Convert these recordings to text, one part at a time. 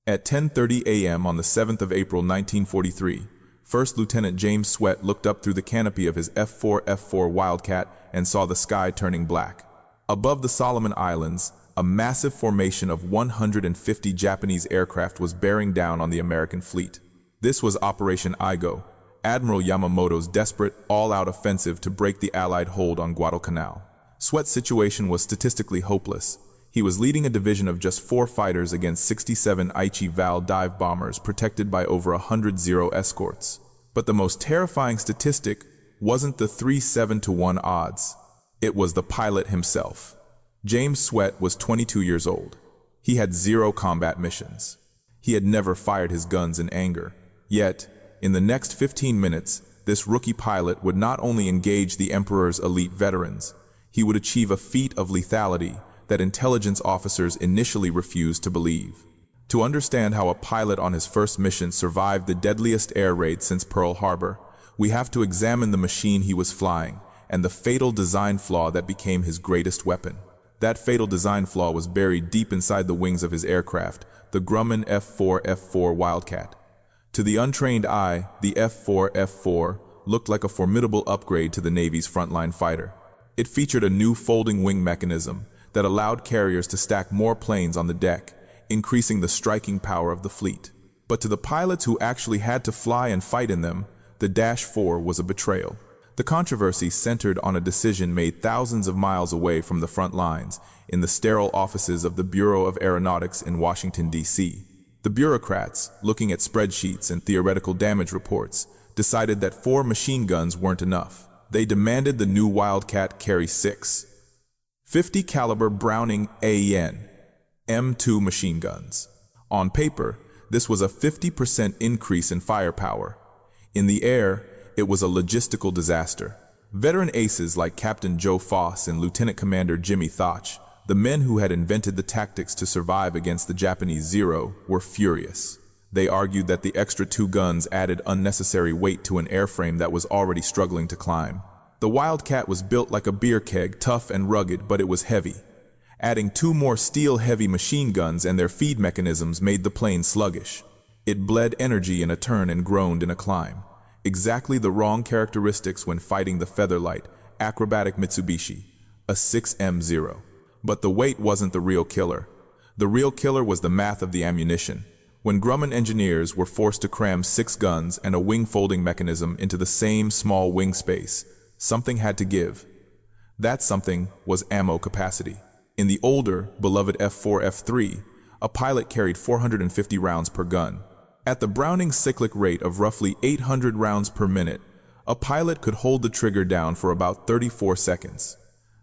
At 10:30 a.m. on the 7th of April 1943, First Lieutenant James Swett looked up through the canopy of his F4F-4 Wildcat and saw the sky turning black. Above the Solomon Islands, a massive formation of 150 Japanese aircraft was bearing down on the American fleet. This was Operation Aigo, Admiral Yamamoto's desperate, all-out offensive to break the Allied hold on Guadalcanal. Swett's situation was statistically hopeless. He was leading a division of just 4 fighters against 67 Aichi Val dive bombers protected by over 100 Zero escorts. But the most terrifying statistic wasn't the 3-7-1 odds. It was the pilot himself. James Swett was 22 years old. He had 0 combat missions. He had never fired his guns in anger. Yet, in the next 15 minutes, this rookie pilot would not only engage the Emperor's elite veterans, he would achieve a feat of lethality that intelligence officers initially refused to believe. To understand how a pilot on his first mission survived the deadliest air raid since Pearl Harbor, we have to examine the machine he was flying and the fatal design flaw that became his greatest weapon. That fatal design flaw was buried deep inside the wings of his aircraft, the Grumman F4F-4 Wildcat. To the untrained eye, the F4F-4 looked like a formidable upgrade to the Navy's frontline fighter. It featured a new folding wing mechanism that allowed carriers to stack more planes on the deck, increasing the striking power of the fleet. But to the pilots who actually had to fly and fight in them, the Dash 4 was a betrayal. The controversy centered on a decision made thousands of miles away from the front lines, in the sterile offices of the Bureau of Aeronautics in Washington, D.C. The bureaucrats, looking at spreadsheets and theoretical damage reports, decided that 4 machine guns weren't enough. They demanded the new Wildcat carry 6 50 caliber Browning AN M2 machine guns. On paper, this was a 50% increase in firepower. In the air, it was a logistical disaster. Veteran aces like Captain Joe Foss and Lieutenant Commander Jimmy Thach, the men who had invented the tactics to survive against the Japanese Zero, were furious. They argued that the extra 2 guns added unnecessary weight to an airframe that was already struggling to climb. The Wildcat was built like a beer keg, tough and rugged, but it was heavy. Adding 2 more steel-heavy machine guns and their feed mechanisms made the plane sluggish. It bled energy in a turn and groaned in a climb. Exactly the wrong characteristics when fighting the featherlight, acrobatic Mitsubishi, a 6M0. But the weight wasn't the real killer. The real killer was the math of the ammunition. When Grumman engineers were forced to cram 6 guns and a wing folding mechanism into the same small wing space, something had to give. That something was ammo capacity. In the older, beloved F4F-3, a pilot carried 450 rounds per gun. At the Browning cyclic rate of roughly 800 rounds per minute, a pilot could hold the trigger down for about 34 seconds.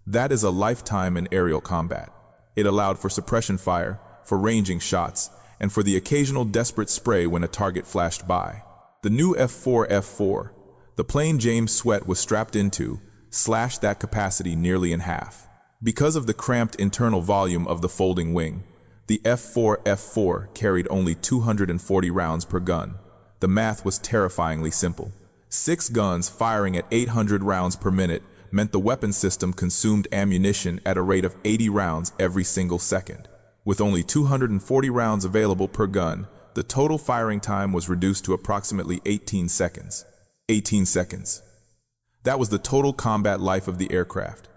That is a lifetime in aerial combat. It allowed for suppression fire, for ranging shots, and for the occasional desperate spray when a target flashed by. The new F4F-4, the plane James Swett was strapped into, slashed that capacity nearly in half. Because of the cramped internal volume of the folding wing, the F4F-4 carried only 240 rounds per gun. The math was terrifyingly simple. 6 guns firing at 800 rounds per minute meant the weapon system consumed ammunition at a rate of 80 rounds every single second. With only 240 rounds available per gun, the total firing time was reduced to approximately 18 seconds. 18 seconds. That was the total combat life of the aircraft.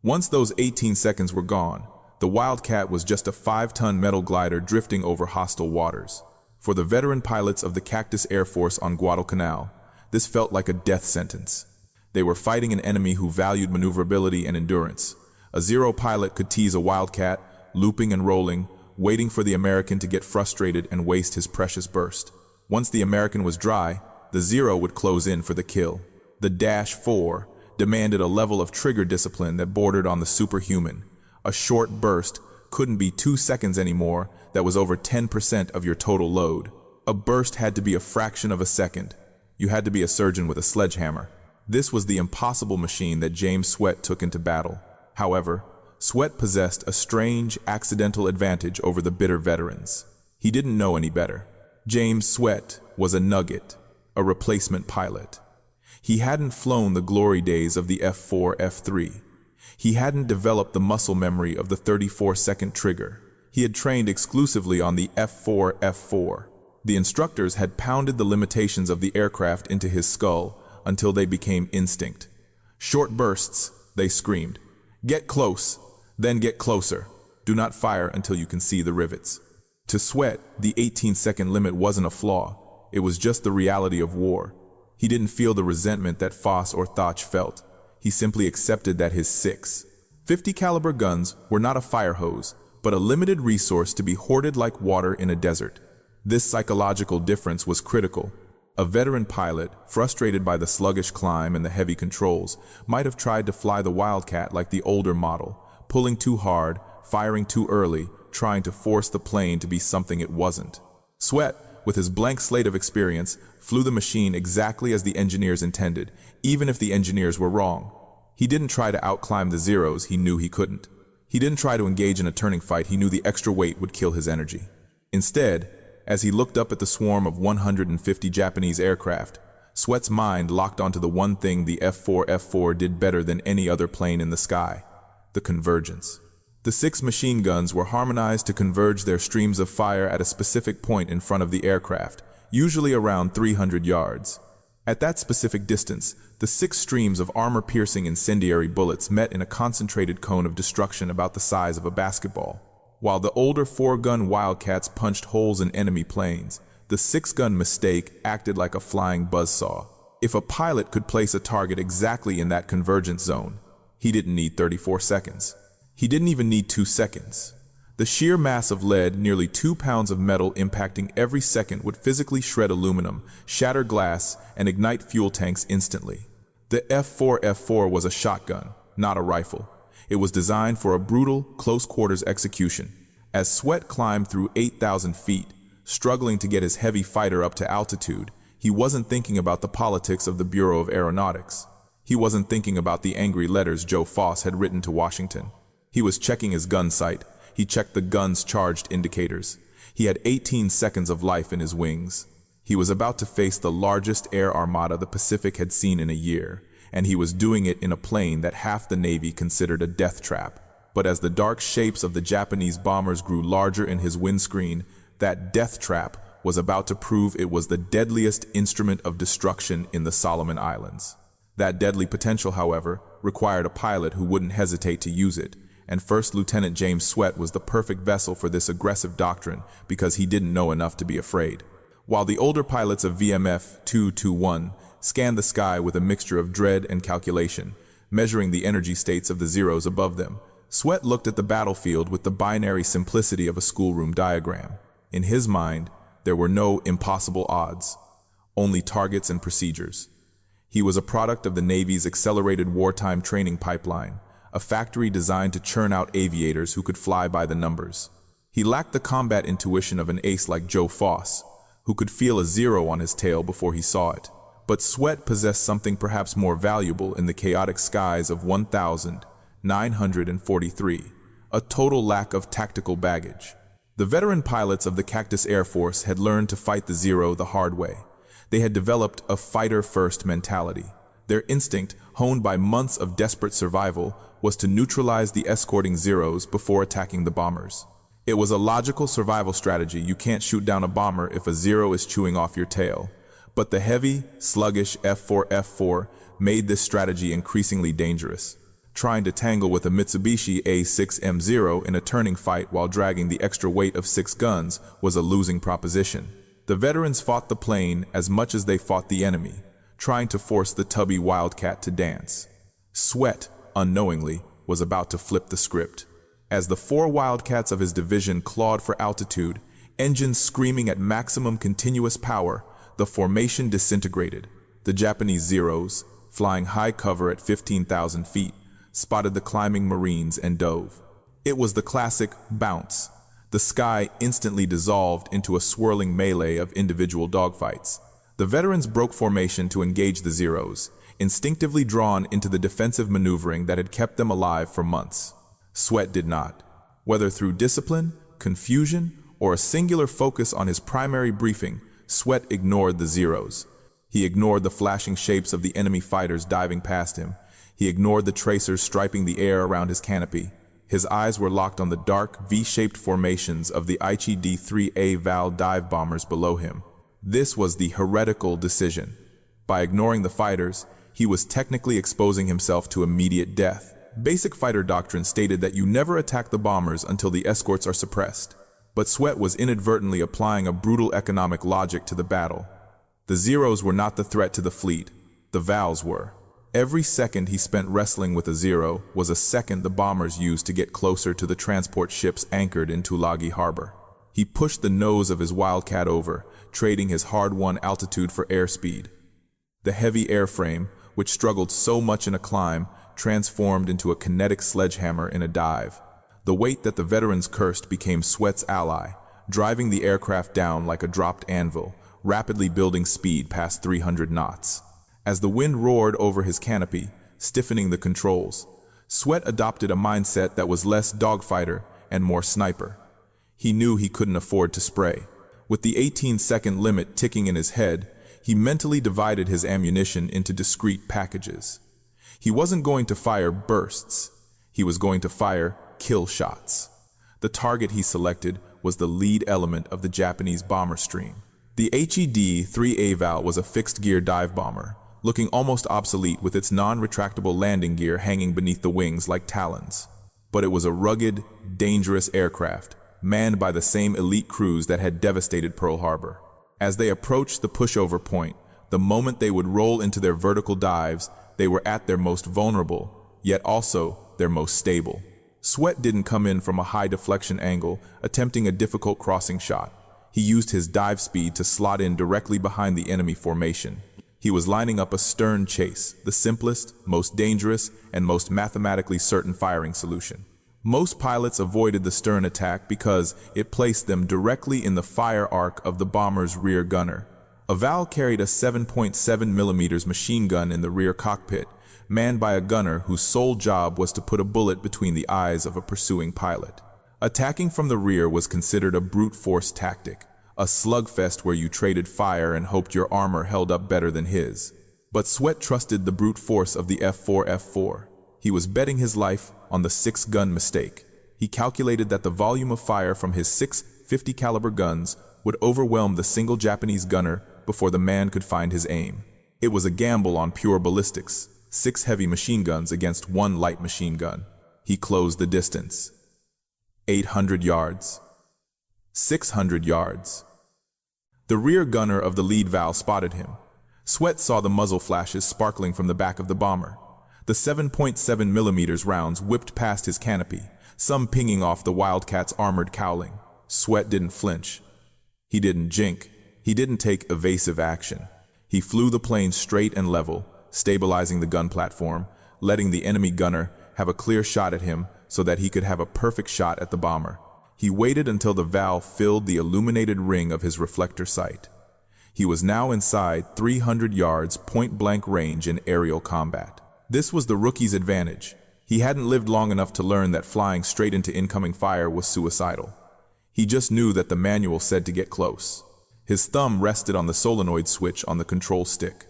Once those 18 seconds were gone, the Wildcat was just a 5-ton metal glider drifting over hostile waters. For the veteran pilots of the Cactus Air Force on Guadalcanal, this felt like a death sentence. They were fighting an enemy who valued maneuverability and endurance. A Zero pilot could tease a Wildcat, looping and rolling, waiting for the American to get frustrated and waste his precious burst. Once the American was dry, the Zero would close in for the kill. The Dash 4 demanded a level of trigger discipline that bordered on the superhuman. A short burst couldn't be 2 seconds anymore. That was over 10% of your total load. A burst had to be a fraction of a second. You had to be a surgeon with a sledgehammer. This was the impossible machine that James Swett took into battle. However, Swett possessed a strange, accidental advantage over the bitter veterans. He didn't know any better. James Swett was a nugget, a replacement pilot. He hadn't flown the glory days of the F4F-3. He hadn't developed the muscle memory of the 34-second trigger. He had trained exclusively on the F4F-4. The instructors had pounded the limitations of the aircraft into his skull until they became instinct. Short bursts, they screamed. Get close, then get closer. Do not fire until you can see the rivets. To Swett, the 18-second limit wasn't a flaw. It was just the reality of war. He didn't feel the resentment that Foss or Thoch felt. He simply accepted that his 6.50 caliber guns were not a fire hose, but a limited resource to be hoarded like water in a desert. This psychological difference was critical. A veteran pilot, frustrated by the sluggish climb and the heavy controls, might have tried to fly the Wildcat like the older model, pulling too hard, firing too early, trying to force the plane to be something it wasn't. Swett, with his blank slate of experience, flew the machine exactly as the engineers intended, even if the engineers were wrong. He didn't try to outclimb the Zeros he knew he couldn't. He didn't try to engage in a turning fight he knew the extra weight would kill his energy. Instead, as he looked up at the swarm of 150 Japanese aircraft, Swett's mind locked onto the one thing the F4F-4 did better than any other plane in the sky: the convergence. The 6 machine guns were harmonized to converge their streams of fire at a specific point in front of the aircraft, usually around 300 yards. At that specific distance, the 6 streams of armor-piercing incendiary bullets met in a concentrated cone of destruction about the size of a basketball. While the older 4-gun Wildcats punched holes in enemy planes, the 6-gun Mistake acted like a flying buzzsaw. If a pilot could place a target exactly in that convergence zone, he didn't need 34 seconds. He didn't even need 2 seconds. The sheer mass of lead, nearly 2 pounds of metal impacting every second, would physically shred aluminum, shatter glass, and ignite fuel tanks instantly. The F4F-4 was a shotgun, not a rifle. It was designed for a brutal, close-quarters execution. As Swett climbed through 8,000 feet, struggling to get his heavy fighter up to altitude, he wasn't thinking about the politics of the Bureau of Aeronautics. He wasn't thinking about the angry letters Joe Foss had written to Washington. He was checking his gun sight. He checked the gun's charged indicators. He had 18 seconds of life in his wings. He was about to face the largest air armada the Pacific had seen in a year, and he was doing it in a plane that half the Navy considered a death trap. But as the dark shapes of the Japanese bombers grew larger in his windscreen, that death trap was about to prove it was the deadliest instrument of destruction in the Solomon Islands. That deadly potential, however, required a pilot who wouldn't hesitate to use it, and First Lieutenant James Swett was the perfect vessel for this aggressive doctrine because he didn't know enough to be afraid. While the older pilots of VMF 221 scanned the sky with a mixture of dread and calculation, measuring the energy states of the Zeros above them, Swett looked at the battlefield with the binary simplicity of a schoolroom diagram. In his mind, there were no impossible odds, only targets and procedures. He was a product of the Navy's accelerated wartime training pipeline, a factory designed to churn out aviators who could fly by the numbers. He lacked the combat intuition of an ace like Joe Foss, who could feel a 0 on his tail before he saw it. But Swett possessed something perhaps more valuable in the chaotic skies of 1943, a total lack of tactical baggage. The veteran pilots of the Cactus Air Force had learned to fight the Zero the hard way. They had developed a fighter-first mentality. Their instinct, honed by months of desperate survival, was to neutralize the escorting Zeros before attacking the bombers. It was a logical survival strategy. You can't shoot down a bomber if a Zero is chewing off your tail. But the heavy, sluggish F4F-4 made this strategy increasingly dangerous. Trying to tangle with a Mitsubishi A6M0 in a turning fight while dragging the extra weight of 6 guns was a losing proposition. The veterans fought the plane as much as they fought the enemy, trying to force the tubby Wildcat to dance. Swett, unknowingly, was about to flip the script. As the 4 Wildcats of his division clawed for altitude, engines screaming at maximum continuous power, the formation disintegrated. The Japanese Zeros, flying high cover at 15,000 feet, spotted the climbing Marines and dove. It was the classic bounce. The sky instantly dissolved into a swirling melee of individual dogfights. The veterans broke formation to engage the Zeros, instinctively drawn into the defensive maneuvering that had kept them alive for months. Swett did not. Whether through discipline, confusion, or a singular focus on his primary briefing, Swett ignored the Zeros. He ignored the flashing shapes of the enemy fighters diving past him. He ignored the tracers striping the air around his canopy. His eyes were locked on the dark, V-shaped formations of the Aichi D-3A Val dive bombers below him. This was the heretical decision. By ignoring the fighters, he was technically exposing himself to immediate death. Basic fighter doctrine stated that you never attack the bombers until the escorts are suppressed. But Swett was inadvertently applying a brutal economic logic to the battle. The Zeros were not the threat to the fleet, the Vals were. Every second he spent wrestling with a Zero was a second the bombers used to get closer to the transport ships anchored in Tulagi Harbor. He pushed the nose of his Wildcat over, trading his hard-won altitude for airspeed. The heavy airframe, which struggled so much in a climb, transformed into a kinetic sledgehammer in a dive. The weight that the veterans cursed became Swett's ally, driving the aircraft down like a dropped anvil, rapidly building speed past 300 knots. As the wind roared over his canopy, stiffening the controls, Swett adopted a mindset that was less dogfighter and more sniper. He knew he couldn't afford to spray. With the 18-second limit ticking in his head, he mentally divided his ammunition into discrete packages. He wasn't going to fire bursts. He was going to fire kill shots. The target he selected was the lead element of the Japanese bomber stream. The Aichi D-3A Val was a fixed-gear dive bomber, looking almost obsolete with its non-retractable landing gear hanging beneath the wings like talons. But it was a rugged, dangerous aircraft, manned by the same elite crews that had devastated Pearl Harbor. As they approached the pushover point, the moment they would roll into their vertical dives, they were at their most vulnerable, yet also their most stable. Swett didn't come in from a high deflection angle, attempting a difficult crossing shot. He used his dive speed to slot in directly behind the enemy formation. He was lining up a stern chase, the simplest, most dangerous, and most mathematically certain firing solution. Most pilots avoided the stern attack because it placed them directly in the fire arc of the bomber's rear gunner. A Val carried a 7.7mm machine gun in the rear cockpit, manned by a gunner whose sole job was to put a bullet between the eyes of a pursuing pilot. Attacking from the rear was considered a brute force tactic, a slugfest where you traded fire and hoped your armor held up better than his. But Swett trusted the brute force of the F4F4. He was betting his life on the 6-gun mistake. He calculated that the volume of fire from his 6 50 caliber guns would overwhelm the single Japanese gunner before the man could find his aim. It was a gamble on pure ballistics, 6 heavy machine guns against 1 light machine gun. He closed the distance. 800 yards. 600 yards. The rear gunner of the lead Val spotted him. Swett saw the muzzle flashes sparkling from the back of the bomber. The 7.7mm rounds whipped past his canopy, some pinging off the Wildcat's armored cowling. Swett didn't flinch. He didn't jink. He didn't take evasive action. He flew the plane straight and level, stabilizing the gun platform, letting the enemy gunner have a clear shot at him so that he could have a perfect shot at the bomber. He waited until the Val filled the illuminated ring of his reflector sight. He was now inside 300 yards point-blank range in aerial combat. This was the rookie's advantage. He hadn't lived long enough to learn that flying straight into incoming fire was suicidal. He just knew that the manual said to get close. His thumb rested on the solenoid switch on the control stick.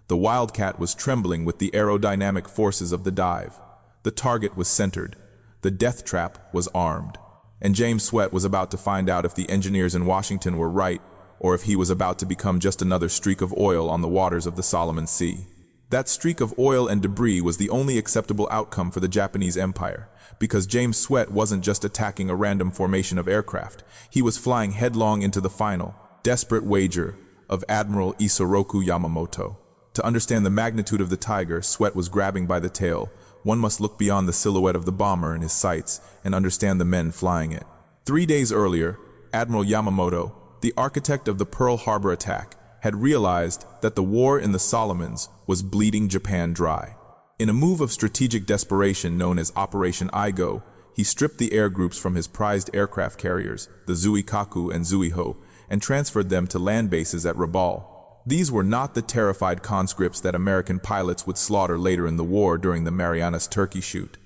The Wildcat was trembling with the aerodynamic forces of the dive. The target was centered. The death trap was armed. And James Swett was about to find out if the engineers in Washington were right, or if he was about to become just another streak of oil on the waters of the Solomon Sea. That streak of oil and debris was the only acceptable outcome for the Japanese Empire, because James Swett wasn't just attacking a random formation of aircraft. He was flying headlong into the final, desperate wager of Admiral Isoroku Yamamoto. To understand the magnitude of the tiger Swett was grabbing by the tail, one must look beyond the silhouette of the bomber in his sights and understand the men flying it. 3 days earlier, Admiral Yamamoto, the architect of the Pearl Harbor attack, had realized that the war in the Solomons was bleeding Japan dry. In a move of strategic desperation known as Operation Igo, he stripped the air groups from his prized aircraft carriers, the Zuikaku and Zuiho, and transferred them to land bases at Rabaul. These were not the terrified conscripts that American pilots would slaughter later in the war during the Marianas Turkey Shoot.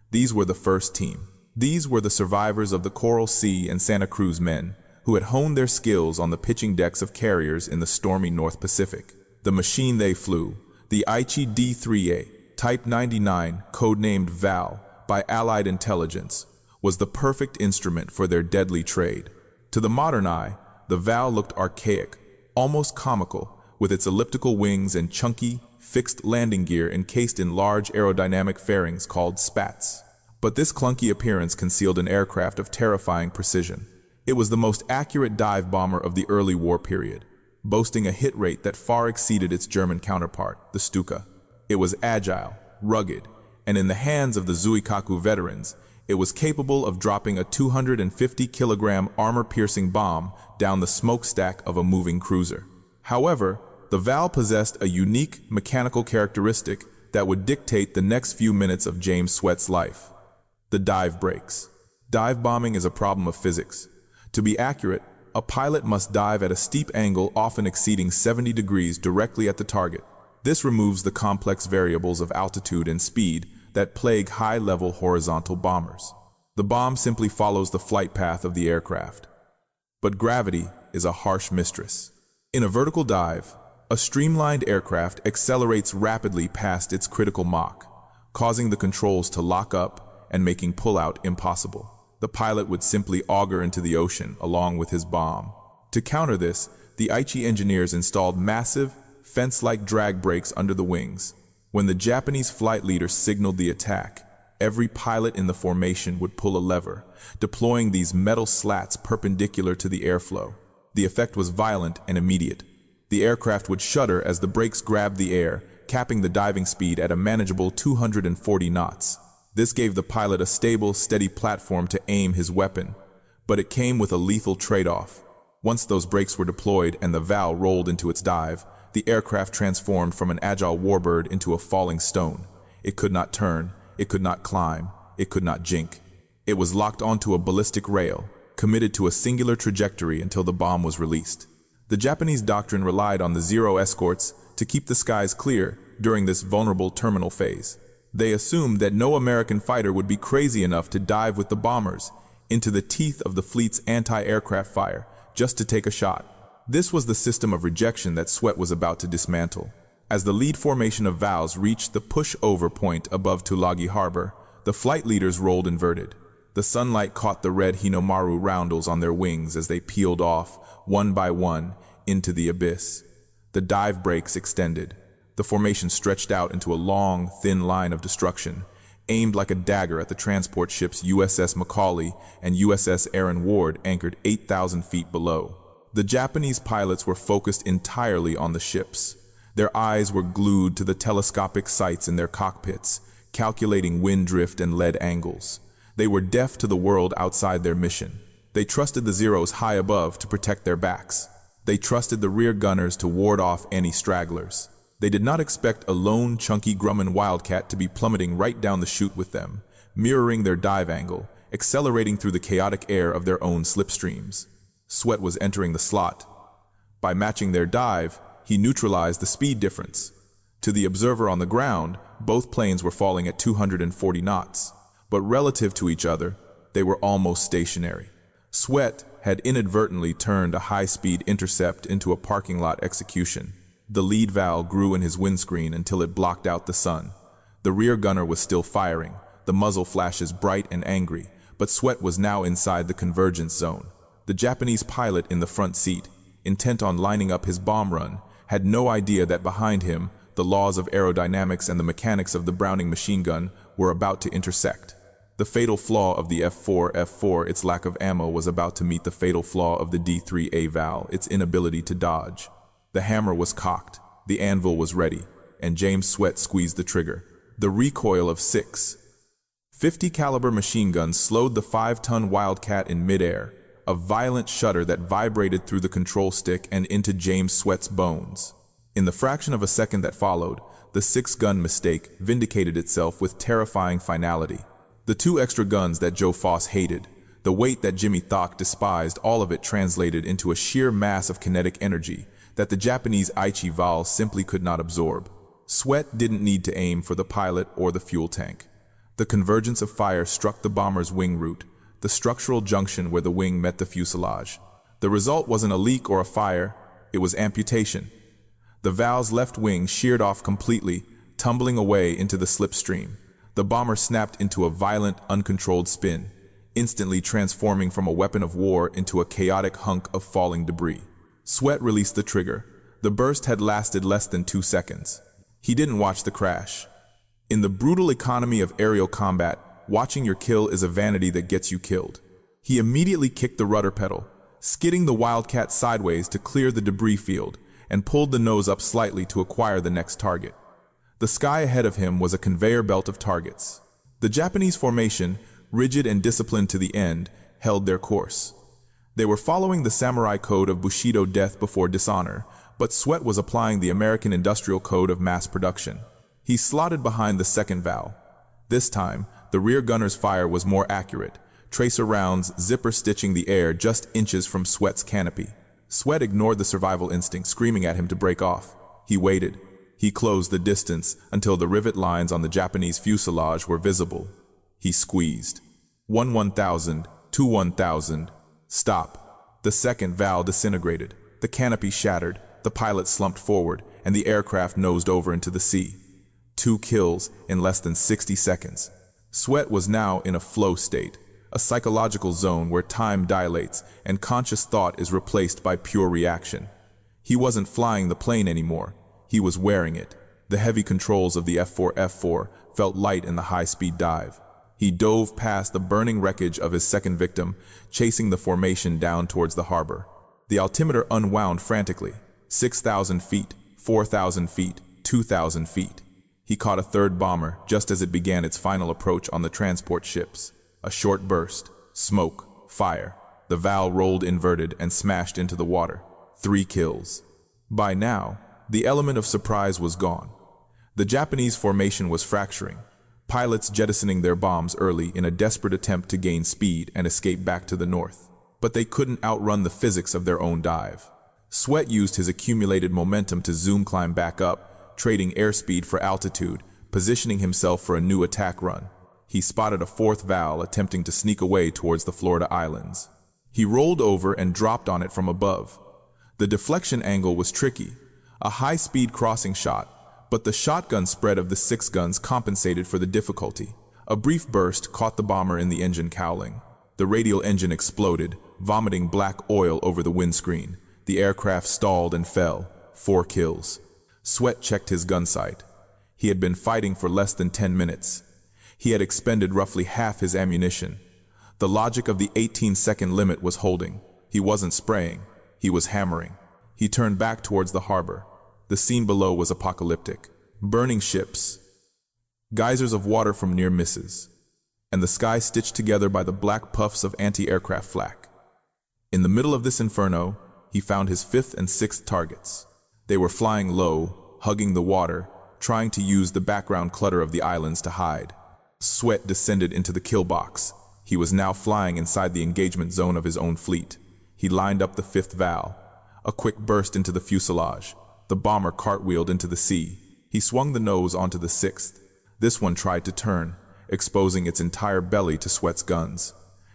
These were the first team. These were the survivors of the Coral Sea and Santa Cruz men, who had honed their skills on the pitching decks of carriers in the stormy North Pacific. The machine they flew, the Aichi D-3A, Type 99, codenamed Val, by Allied intelligence, was the perfect instrument for their deadly trade. To the modern eye, the VAL looked archaic, almost comical, with its elliptical wings and chunky, fixed landing gear encased in large aerodynamic fairings called spats. But this clunky appearance concealed an aircraft of terrifying precision. It was the most accurate dive bomber of the early war period, boasting a hit rate that far exceeded its German counterpart, the Stuka. It was agile, rugged, and in the hands of the Zuikaku veterans, it was capable of dropping a 250-kilogram armor-piercing bomb down the smokestack of a moving cruiser. However, the VAL possessed a unique mechanical characteristic that would dictate the next few minutes of James Swett's life: the dive brakes. Dive bombing is a problem of physics. To be accurate, a pilot must dive at a steep angle often exceeding 70 degrees directly at the target. This removes the complex variables of altitude and speed that plague high-level horizontal bombers. The bomb simply follows the flight path of the aircraft. But gravity is a harsh mistress. In a vertical dive, a streamlined aircraft accelerates rapidly past its critical Mach, causing the controls to lock up and making pullout impossible. The pilot would simply auger into the ocean along with his bomb. To counter this, the Aichi engineers installed massive, fence-like drag brakes under the wings. When the Japanese flight leader signaled the attack, every pilot in the formation would pull a lever, deploying these metal slats perpendicular to the airflow. The effect was violent and immediate. The aircraft would shudder as the brakes grabbed the air, capping the diving speed at a manageable 240 knots. This gave the pilot a stable, steady platform to aim his weapon, but it came with a lethal trade-off. Once those brakes were deployed and the VAL rolled into its dive, the aircraft transformed from an agile warbird into a falling stone. It could not turn, it could not climb, it could not jink. It was locked onto a ballistic rail, committed to a singular trajectory until the bomb was released. The Japanese doctrine relied on the Zero escorts to keep the skies clear during this vulnerable terminal phase. They assumed that no American fighter would be crazy enough to dive with the bombers into the teeth of the fleet's anti-aircraft fire just to take a shot. This was the system of rejection that Swett was about to dismantle. As the lead formation of VALs reached the push-over point above Tulagi Harbor, the flight leaders rolled inverted. The sunlight caught the red Hinomaru roundels on their wings as they peeled off, one by one, into the abyss. The dive brakes extended. The formation stretched out into a long, thin line of destruction, aimed like a dagger at the transport ships USS Macaulay and USS Aaron Ward anchored 8,000 feet below. The Japanese pilots were focused entirely on the ships. Their eyes were glued to the telescopic sights in their cockpits, calculating wind drift and lead angles. They were deaf to the world outside their mission. They trusted the Zeros high above to protect their backs. They trusted the rear gunners to ward off any stragglers. They did not expect a lone, chunky Grumman Wildcat to be plummeting right down the chute with them, mirroring their dive angle, accelerating through the chaotic air of their own slipstreams. Swett was entering the slot. By matching their dive, he neutralized the speed difference. To the observer on the ground, both planes were falling at 240 knots, but relative to each other, they were almost stationary. Swett had inadvertently turned a high-speed intercept into a parking lot execution. The lead valve grew in his windscreen until it blocked out the sun. The rear gunner was still firing, the muzzle flashes bright and angry, but Swett was now inside the convergence zone. The Japanese pilot in the front seat, intent on lining up his bomb run, had no idea that behind him, the laws of aerodynamics and the mechanics of the Browning machine gun were about to intersect. The fatal flaw of the F4F-4, its lack of ammo, was about to meet the fatal flaw of the D3A VAL, its inability to dodge. The hammer was cocked, the anvil was ready, and James Swett squeezed the trigger. The recoil of 6 .50 caliber machine guns slowed the 5-ton Wildcat in midair, a violent shudder that vibrated through the control stick and into James Swett's bones. In the fraction of a second that followed, the 6-gun mistake vindicated itself with terrifying finality. The 2 extra guns that Joe Foss hated, the weight that Jimmy Thok despised, all of it translated into a sheer mass of kinetic energy that the Japanese Aichi VAL simply could not absorb. Swett didn't need to aim for the pilot or the fuel tank. The convergence of fire struck the bomber's wing root, the structural junction where the wing met the fuselage. The result wasn't a leak or a fire, it was amputation. The VAL's left wing sheared off completely, tumbling away into the slipstream. The bomber snapped into a violent, uncontrolled spin, instantly transforming from a weapon of war into a chaotic hunk of falling debris. Swett released the trigger. The burst had lasted less than 2 seconds. He didn't watch the crash. In the brutal economy of aerial combat, watching your kill is a vanity that gets you killed. He immediately kicked the rudder pedal, skidding the Wildcat sideways to clear the debris field, and pulled the nose up slightly to acquire the next target. The sky ahead of him was a conveyor belt of targets. The Japanese formation, rigid and disciplined to the end, held their course. They were following the samurai code of Bushido, death before dishonor, but Swett was applying the American industrial code of mass production. He slotted behind the second valve. This time, the rear gunner's fire was more accurate, tracer rounds zipper stitching the air just inches from Swett's canopy. Swett ignored the survival instinct screaming at him to break off. He waited. He closed the distance until the rivet lines on the Japanese fuselage were visible. He squeezed. 1,000, 1,000. Stop. The second valve disintegrated. The canopy shattered. The pilot slumped forward, and the aircraft nosed over into the sea. 2 kills in less than 60 seconds. Swett was now in a flow state, a psychological zone where time dilates and conscious thought is replaced by pure reaction. He wasn't flying the plane anymore. He was wearing it. The heavy controls of the F4F-4 felt light in the high-speed dive. He dove past the burning wreckage of his second victim, chasing the formation down towards the harbor. The altimeter unwound frantically. 6,000 feet, 4,000 feet, 2,000 feet. He caught a third bomber just as it began its final approach on the transport ships. A short burst, smoke, fire. The valve rolled inverted and smashed into the water. 3 kills. By now, the element of surprise was gone. The Japanese formation was fracturing, pilots jettisoning their bombs early in a desperate attempt to gain speed and escape back to the north. But they couldn't outrun the physics of their own dive. Swett used his accumulated momentum to zoom climb back up, trading airspeed for altitude, positioning himself for a new attack run. He spotted a fourth valve attempting to sneak away towards the Florida Islands. He rolled over and dropped on it from above. The deflection angle was tricky, a high-speed crossing shot, but the shotgun spread of the 6 guns compensated for the difficulty. A brief burst caught the bomber in the engine cowling. The radial engine exploded, vomiting black oil over the windscreen. The aircraft stalled and fell. 4 kills. Swett checked his gun sight. He had been fighting for less than 10 minutes. He had expended roughly half his ammunition. The logic of the 18-second limit was holding. He wasn't spraying. He was hammering. He turned back towards the harbor. The scene below was apocalyptic. Burning ships, geysers of water from near misses, and the sky stitched together by the black puffs of anti-aircraft flak. In the middle of this inferno, he found his 5th and 6th targets. They were flying low, hugging the water, trying to use the background clutter of the islands to hide. Swett descended into the kill box. He was now flying inside the engagement zone of his own fleet. He lined up the 5th valve. A quick burst into the fuselage. The bomber cartwheeled into the sea. He swung the nose onto the 6th. This one tried to turn, exposing its entire belly to Swett's guns.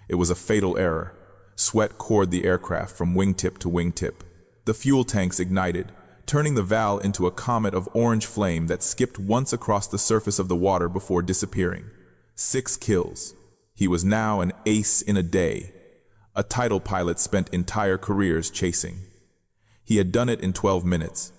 It was a fatal error. Swett cored the aircraft from wingtip to wingtip. The fuel tanks ignited, turning the valve into a comet of orange flame that skipped once across the surface of the water before disappearing. 6 kills. He was now an ace in a day. A title pilot spent entire careers chasing. He had done it in 12 minutes.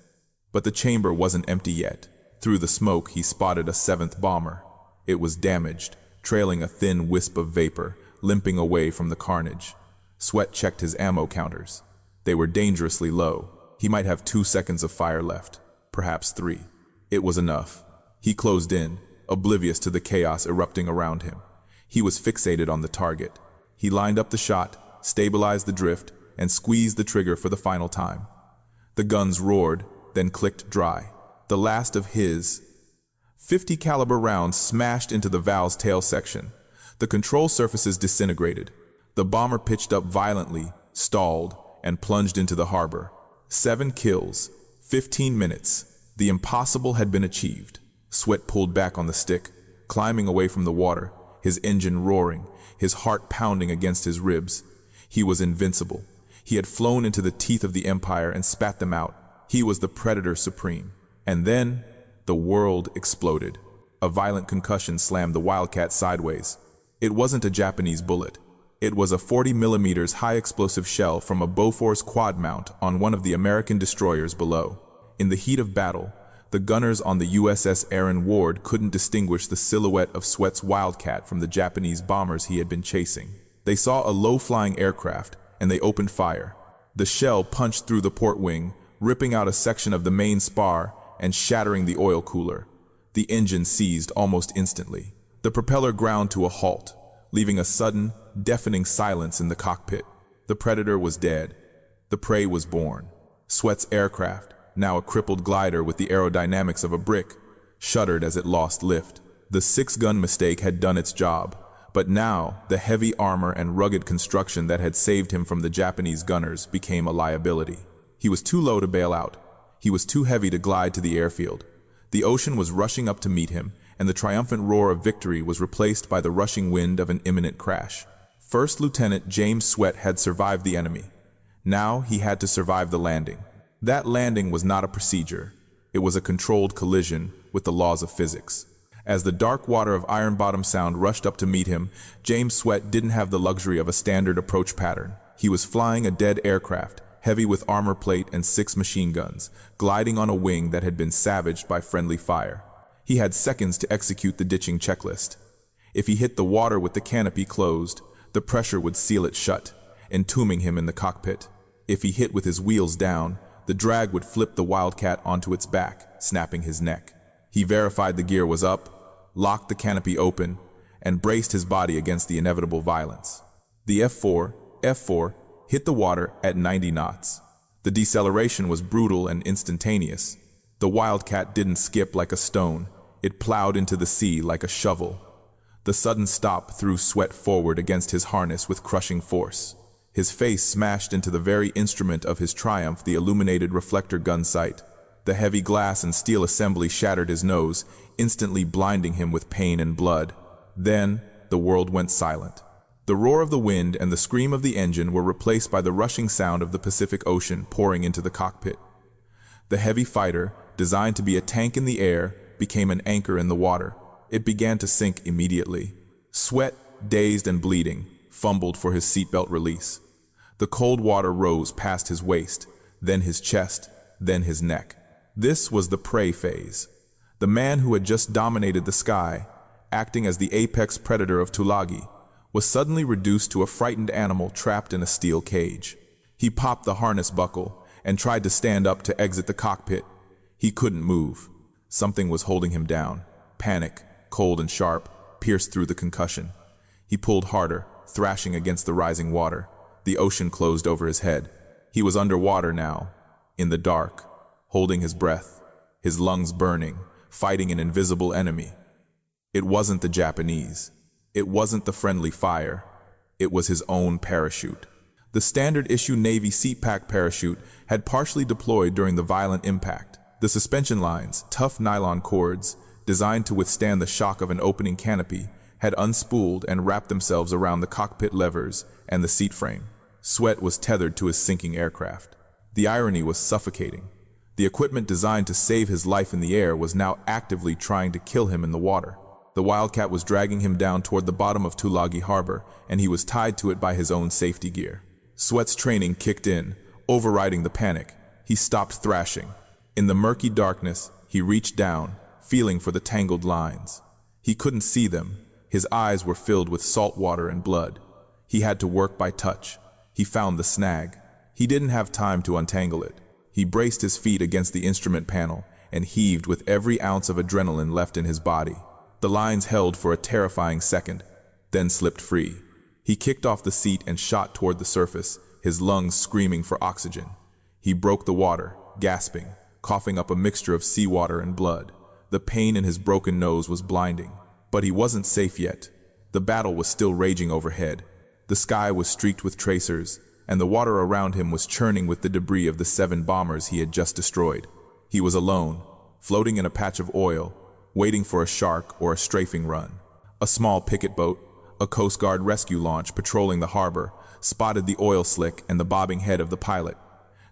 But the chamber wasn't empty yet. Through the smoke, he spotted a 7th bomber. It was damaged, trailing a thin wisp of vapor, limping away from the carnage. Swett checked his ammo counters. They were dangerously low. He might have 2 seconds of fire left, perhaps 3. It was enough. He closed in, oblivious to the chaos erupting around him. He was fixated on the target. He lined up the shot, stabilized the drift, and squeezed the trigger for the final time. The guns roared, then clicked dry. The last of his 50 caliber rounds smashed into the valve's tail section. The control surfaces disintegrated. The bomber pitched up violently, stalled, and plunged into the harbor. 7 kills, 15 minutes. The impossible had been achieved. Swett pulled back on the stick, climbing away from the water, his engine roaring, his heart pounding against his ribs. He was invincible. He had flown into the teeth of the empire and spat them out. He was the predator supreme. And then, the world exploded. A violent concussion slammed the Wildcat sideways. It wasn't a Japanese bullet. It was a 40mm high-explosive shell from a Bofors quad mount on one of the American destroyers below. In the heat of battle, the gunners on the USS Aaron Ward couldn't distinguish the silhouette of Swett's Wildcat from the Japanese bombers he had been chasing. They saw a low-flying aircraft, and they opened fire. The shell punched through the port wing, ripping out a section of the main spar and shattering the oil cooler. The engine seized almost instantly. The propeller ground to a halt, leaving a sudden, deafening silence in the cockpit. The predator was dead. The prey was born. Swett's aircraft, now a crippled glider with the aerodynamics of a brick, shuddered as it lost lift. The 6-gun mistake had done its job, but now the heavy armor and rugged construction that had saved him from the Japanese gunners became a liability. He was too low to bail out. He was too heavy to glide to the airfield. The ocean was rushing up to meet him, and the triumphant roar of victory was replaced by the rushing wind of an imminent crash. First Lieutenant James Swett had survived the enemy. Now he had to survive the landing. That landing was not a procedure. It was a controlled collision with the laws of physics. As the dark water of Iron Bottom Sound rushed up to meet him, James Swett didn't have the luxury of a standard approach pattern. He was flying a dead aircraft, heavy with armor plate and 6 machine guns, gliding on a wing that had been savaged by friendly fire. He had seconds to execute the ditching checklist. If he hit the water with the canopy closed, the pressure would seal it shut, entombing him in the cockpit. If he hit with his wheels down, the drag would flip the Wildcat onto its back, snapping his neck. He verified the gear was up, locked the canopy open, and braced his body against the inevitable violence. The F4F-4 hit the water at 90 knots. The deceleration was brutal and instantaneous. The Wildcat didn't skip like a stone. It plowed into the sea like a shovel. The sudden stop threw Swett forward against his harness with crushing force. His face smashed into the very instrument of his triumph, the illuminated reflector gun sight. The heavy glass and steel assembly shattered his nose, instantly blinding him with pain and blood. Then, the world went silent. The roar of the wind and the scream of the engine were replaced by the rushing sound of the Pacific Ocean pouring into the cockpit. The heavy fighter, designed to be a tank in the air, became an anchor in the water. It began to sink immediately. Swett, dazed and bleeding, fumbled for his seatbelt release. The cold water rose past his waist, then his chest, then his neck. This was the prey phase. The man who had just dominated the sky, acting as the apex predator of Tulagi, was suddenly reduced to a frightened animal trapped in a steel cage. He popped the harness buckle and tried to stand up to exit the cockpit. He couldn't move. Something was holding him down. Panic, cold and sharp, pierced through the concussion. He pulled harder, thrashing against the rising water. The ocean closed over his head. He was underwater now, in the dark, holding his breath, his lungs burning, fighting an invisible enemy. It wasn't the Japanese. It wasn't the friendly fire. It was his own parachute. The standard-issue Navy seatpack parachute had partially deployed during the violent impact. The suspension lines, tough nylon cords, designed to withstand the shock of an opening canopy, had unspooled and wrapped themselves around the cockpit levers and the seat frame. Swett was tethered to his sinking aircraft. The irony was suffocating. The equipment designed to save his life in the air was now actively trying to kill him in the water. The Wildcat was dragging him down toward the bottom of Tulagi Harbor, and he was tied to it by his own safety gear. Swett's training kicked in, overriding the panic. He stopped thrashing. In the murky darkness, he reached down, feeling for the tangled lines. He couldn't see them. His eyes were filled with salt water and blood. He had to work by touch. He found the snag. He didn't have time to untangle it. He braced his feet against the instrument panel and heaved with every ounce of adrenaline left in his body. The lines held for a terrifying second, then slipped free. He kicked off the seat and shot toward the surface, his lungs screaming for oxygen. He broke the water, gasping, coughing up a mixture of seawater and blood. The pain in his broken nose was blinding. But he wasn't safe yet. The battle was still raging overhead. The sky was streaked with tracers, and the water around him was churning with the debris of the 7 bombers he had just destroyed. He was alone, floating in a patch of oil, waiting for a shark or a strafing run. A small picket boat, a Coast Guard rescue launch patrolling the harbor, spotted the oil slick and the bobbing head of the pilot.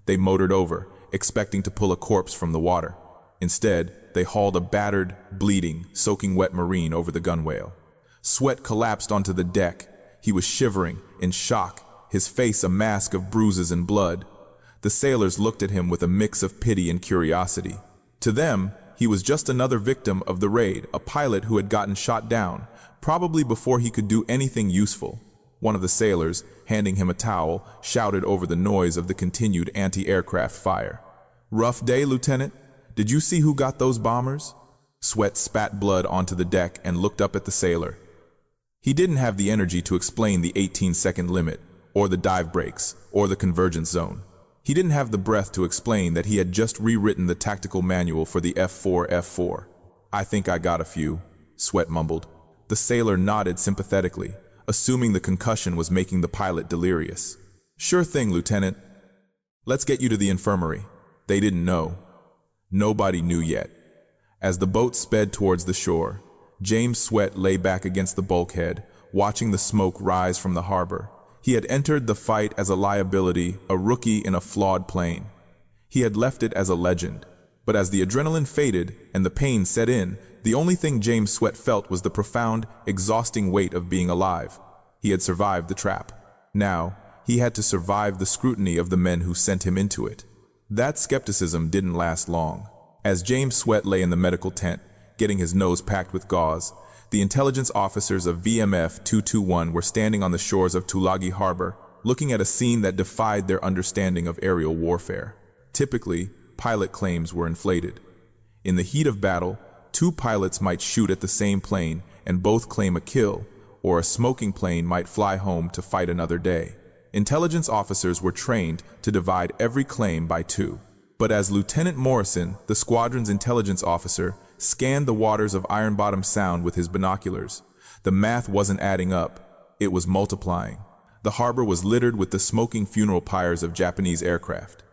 They motored over, expecting to pull a corpse from the water. Instead, they hauled a battered, bleeding, soaking wet Marine over the gunwale. Swett collapsed onto the deck. He was shivering, in shock, his face a mask of bruises and blood. The sailors looked at him with a mix of pity and curiosity. To them, he was just another victim of the raid, a pilot who had gotten shot down, probably before he could do anything useful. One of the sailors, handing him a towel, shouted over the noise of the continued anti-aircraft fire. "Rough day, Lieutenant? Did you see who got those bombers?" Swett spat blood onto the deck and looked up at the sailor. He didn't have the energy to explain the 18-second limit, or the dive brakes, or the convergence zone. He didn't have the breath to explain that he had just rewritten the tactical manual for the F4F-4. "I think I got a few," Swett mumbled. The sailor nodded sympathetically, assuming the concussion was making the pilot delirious. "Sure thing, Lieutenant. Let's get you to the infirmary." They didn't know. Nobody knew yet. As the boat sped towards the shore, James Swett lay back against the bulkhead, watching the smoke rise from the harbor. He had entered the fight as a liability, a rookie in a flawed plane. He had left it as a legend. But as the adrenaline faded and the pain set in, the only thing James Swett felt was the profound, exhausting weight of being alive. He had survived the trap. Now, he had to survive the scrutiny of the men who sent him into it. That skepticism didn't last long. As James Swett lay in the medical tent, getting his nose packed with gauze, the intelligence officers of VMF 221 were standing on the shores of Tulagi Harbor, looking at a scene that defied their understanding of aerial warfare. Typically, pilot claims were inflated. In the heat of battle, two pilots might shoot at the same plane and both claim a kill, or a smoking plane might fly home to fight another day. Intelligence officers were trained to divide every claim by two. But as Lieutenant Morrison, the squadron's intelligence officer, scanned the waters of Iron Bottom Sound with his binoculars, the math wasn't adding up, it was multiplying. The harbor was littered with the smoking funeral pyres of Japanese aircraft.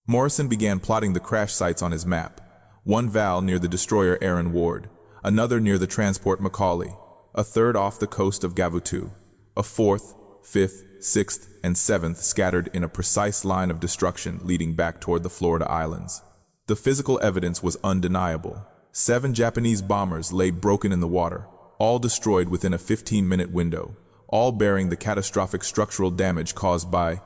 Morrison began plotting the crash sites on his map. One Val near the destroyer Aaron Ward, another near the transport Macaulay, a third off the coast of Gavutu, a fourth, fifth, sixth, and seventh scattered in a precise line of destruction leading back toward the Florida Islands. The physical evidence was undeniable. 7 Japanese bombers lay broken in the water, all destroyed within a 15-minute window, all bearing the catastrophic structural damage caused by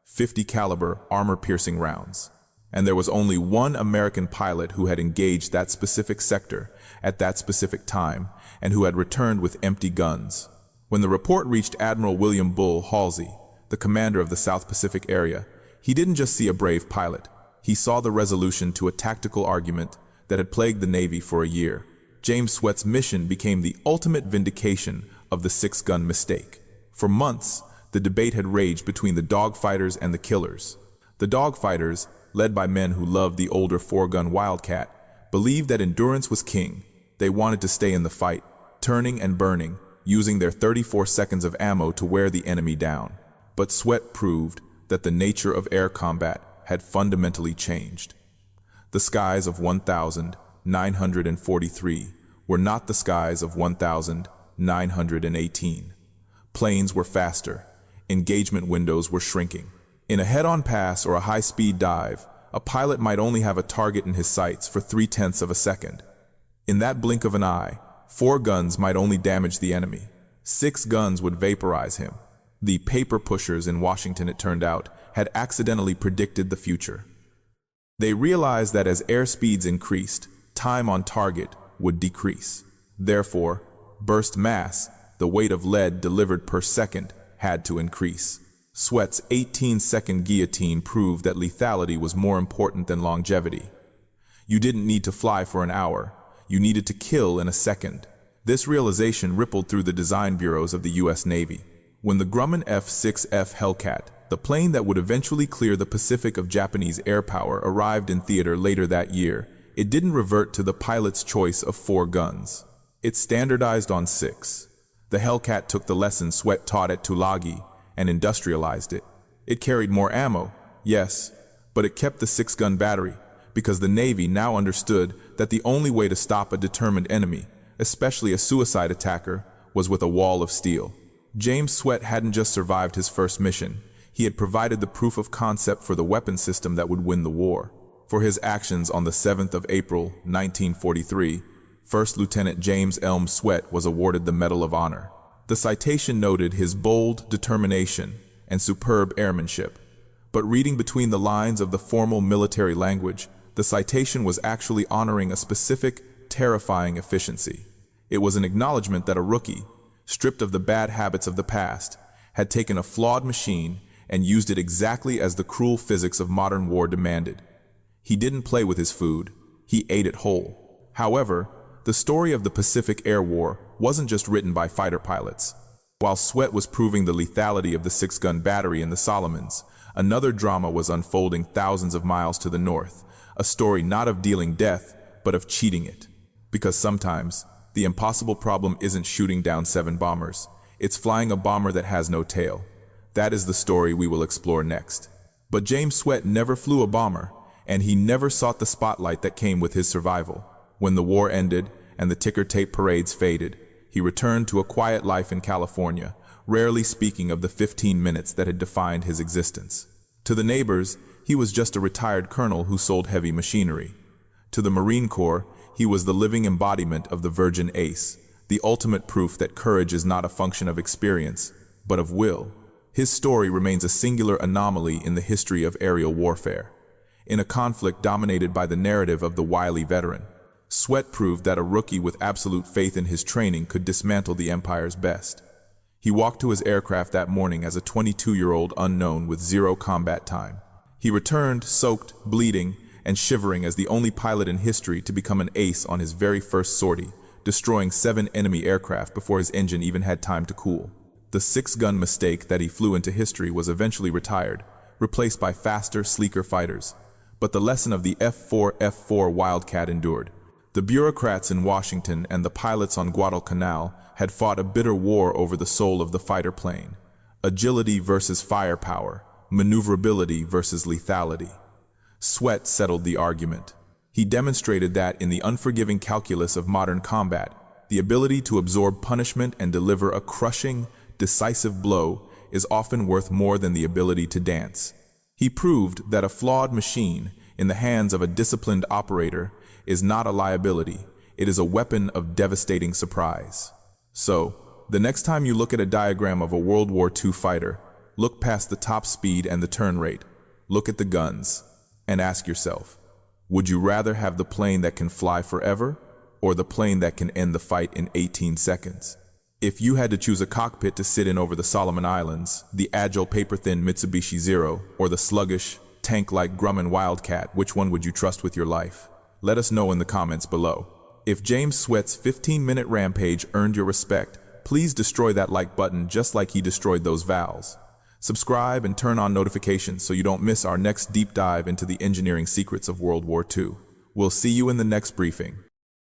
50 caliber armor-piercing rounds. And there was only one American pilot who had engaged that specific sector at that specific time and who had returned with empty guns. When the report reached Admiral William Bull Halsey, the commander of the South Pacific area, he didn't just see a brave pilot. He saw the resolution to a tactical argument that had plagued the Navy for a year. James Swett's mission became the ultimate vindication of the 6-gun mistake. For months, the debate had raged between the dogfighters and the killers. The dogfighters, led by men who loved the older 4-gun Wildcat, believed that endurance was king. They wanted to stay in the fight, turning and burning, using their 34 seconds of ammo to wear the enemy down. But Swett proved that the nature of air combat had fundamentally changed. The skies of 1,943 were not the skies of 1,918. Planes were faster. Engagement windows were shrinking. In a head-on pass or a high-speed dive, a pilot might only have a target in his sights for 0.3 of a second. In that blink of an eye, 4 guns might only damage the enemy. 6 guns would vaporize him. The paper pushers in Washington, it turned out, had accidentally predicted the future. They realized that as airspeeds increased, time on target would decrease. Therefore, burst mass, the weight of lead delivered per second, had to increase. Swett's 18-second guillotine proved that lethality was more important than longevity. You didn't need to fly for an hour. You needed to kill in a second. This realization rippled through the design bureaus of the U.S. Navy. When the Grumman F4F-4 Hellcat, the plane that would eventually clear the Pacific of Japanese air power, arrived in theater later that year, it didn't revert to the pilot's choice of 4 guns. It standardized on 6. The Hellcat took the lesson Swett taught at Tulagi and industrialized it. It carried more ammo, yes, but it kept the 6-gun battery, because the Navy now understood that the only way to stop a determined enemy, especially a suicide attacker, was with a wall of steel. James Swett hadn't just survived his first mission, he had provided the proof of concept for the weapon system that would win the war. For his actions on the 7th of April, 1943, First Lieutenant James Swett was awarded the Medal of Honor. The citation noted his bold determination and superb airmanship. But reading between the lines of the formal military language, the citation was actually honoring a specific, terrifying efficiency. It was an acknowledgement that a rookie, stripped of the bad habits of the past, had taken a flawed machine and used it exactly as the cruel physics of modern war demanded. He didn't play with his food, he ate it whole. However, the story of the Pacific Air War wasn't just written by fighter pilots. While Swett was proving the lethality of the 6-gun battery in the Solomons, another drama was unfolding thousands of miles to the north, a story not of dealing death, but of cheating it. Because sometimes, the impossible problem isn't shooting down 7 bombers, it's flying a bomber that has no tail. That is the story we will explore next. But James Swett never flew a bomber, and he never sought the spotlight that came with his survival. When the war ended and the ticker tape parades faded, he returned to a quiet life in California, rarely speaking of the 15 minutes that had defined his existence. To the neighbors, he was just a retired colonel who sold heavy machinery. To the Marine Corps, he was the living embodiment of the virgin ace, the ultimate proof that courage is not a function of experience, but of will. His story remains a singular anomaly in the history of aerial warfare. In a conflict dominated by the narrative of the wily veteran, Swett proved that a rookie with absolute faith in his training could dismantle the Empire's best. He walked to his aircraft that morning as a 22-year-old unknown with 0 combat time. He returned, soaked, bleeding, and shivering as the only pilot in history to become an ace on his very first sortie, destroying 7 enemy aircraft before his engine even had time to cool. The 6-gun mistake that he flew into history was eventually retired, replaced by faster, sleeker fighters. But the lesson of the F4F-4 Wildcat endured. The bureaucrats in Washington and the pilots on Guadalcanal had fought a bitter war over the soul of the fighter plane. Agility versus firepower, maneuverability versus lethality. Swett settled the argument. He demonstrated that in the unforgiving calculus of modern combat, the ability to absorb punishment and deliver a crushing, decisive blow is often worth more than the ability to dance. He proved that a flawed machine in the hands of a disciplined operator is not a liability, it is a weapon of devastating surprise. So, the next time you look at a diagram of a World War II fighter, look past the top speed and the turn rate, look at the guns, and ask yourself, would you rather have the plane that can fly forever, or the plane that can end the fight in 18 seconds? If you had to choose a cockpit to sit in over the Solomon Islands, the agile paper-thin Mitsubishi Zero, or the sluggish, tank-like Grumman Wildcat, which one would you trust with your life? Let us know in the comments below. If James Swett's 15-minute rampage earned your respect, please destroy that like button just like he destroyed those vowels. Subscribe and turn on notifications so you don't miss our next deep dive into the engineering secrets of World War II. We'll see you in the next briefing.